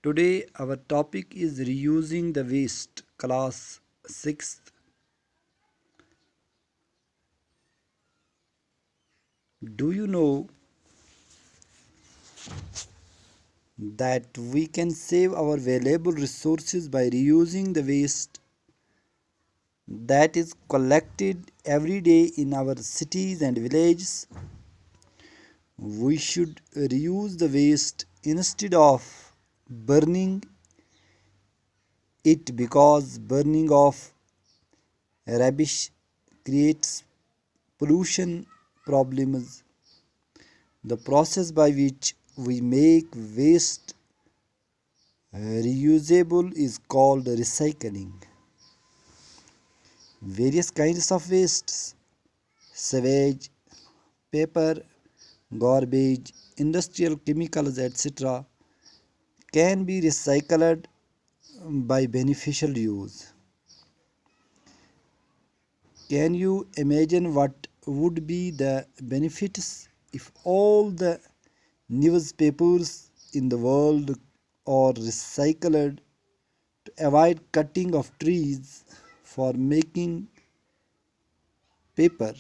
Today our topic is reusing the waste, class 6th. Do you know that we can save our valuable resources by reusing the waste that is collected every day in our cities and villages? We should reuse the waste instead of burning it because burning of rubbish creates pollution problems. The process by which we make waste reusable is called recycling. Various kinds of wastes, sewage, paper, garbage, industrial chemicals, etc., can be recycled by beneficial use. Can you imagine what would be the benefits if all the newspapers in the world are recycled to avoid cutting of trees for making paper?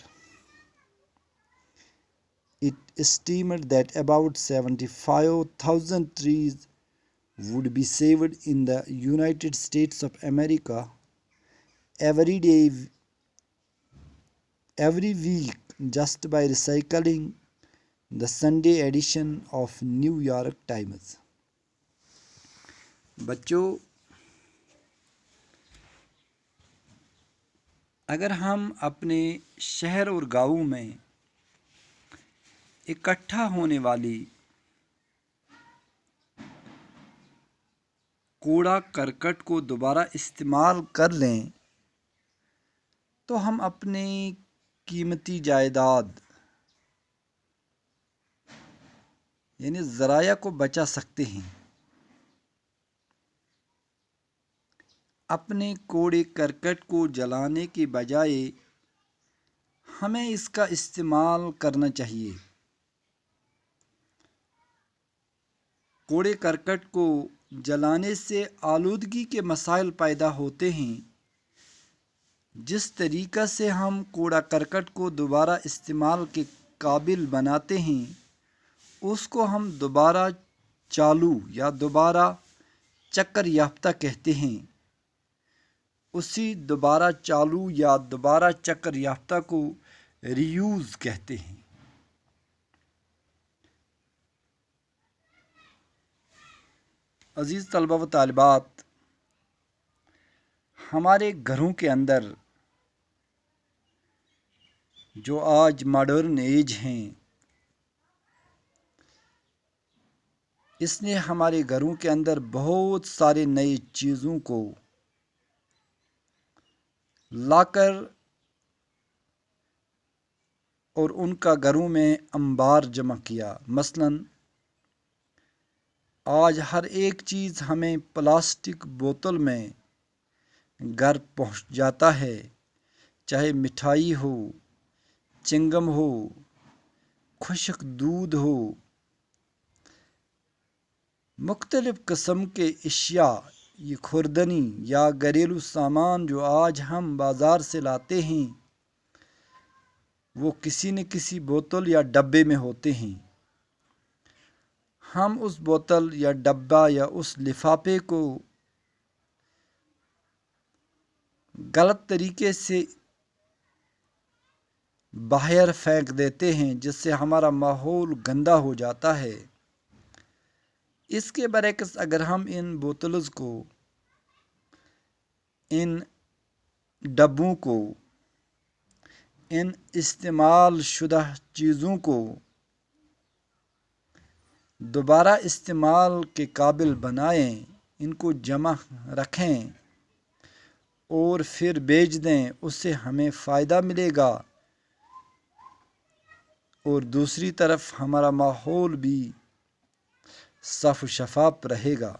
It estimated that about 75,000 trees would be saved in the United States of America every day, every week, just by recycling. The Sunday edition of New York Times. بچوں، اگر ہم اپنے شہر اور گاؤں میں اکٹھا ہونے والی کوڑا کرکٹ کو دوبارہ استعمال کر لیں تو ہم اپنی قیمتی جائیداد یعنی ذرائع کو بچا سکتے ہیں۔ اپنے کوڑے کرکٹ کو جلانے کے بجائے ہمیں اس کا استعمال کرنا چاہیے۔ کوڑے کرکٹ کو جلانے سے آلودگی کے مسائل پیدا ہوتے ہیں۔ جس طریقہ سے ہم کوڑا کرکٹ کو دوبارہ استعمال کے قابل بناتے ہیں اس کو ہم دوبارہ چالو یا دوبارہ چکر یافتہ کہتے ہیں۔ اسی دوبارہ چالو یا دوبارہ چکر یافتہ کو ری یوز کہتے ہیں۔ عزیز طلبہ و طالبات، ہمارے گھروں کے اندر جو آج ماڈرن ایج ہیں، اس نے ہمارے گھروں کے اندر بہت سارے نئے چیزوں کو لا کر اور ان کا گھروں میں انبار جمع کیا۔ مثلاً آج ہر ایک چیز ہمیں پلاسٹک بوتل میں گھر پہنچ جاتا ہے، چاہے مٹھائی ہو، چنگم ہو، خشک دودھ ہو، مختلف قسم کے اشیاء، یہ خوردنی یا گھریلو سامان جو آج ہم بازار سے لاتے ہیں وہ کسی نہ کسی بوتل یا ڈبے میں ہوتے ہیں۔ ہم اس بوتل یا ڈبہ یا اس لفافے کو غلط طریقے سے باہر پھینک دیتے ہیں جس سے ہمارا ماحول گندا ہو جاتا ہے۔ اس کے برعکس اگر ہم ان بوتلز کو، ان ڈبوں کو، ان استعمال شدہ چیزوں کو دوبارہ استعمال کے قابل بنائیں، ان کو جمع رکھیں اور پھر بیچ دیں، اس سے ہمیں فائدہ ملے گا اور دوسری طرف ہمارا ماحول بھی صاف و شفاف رہے گا۔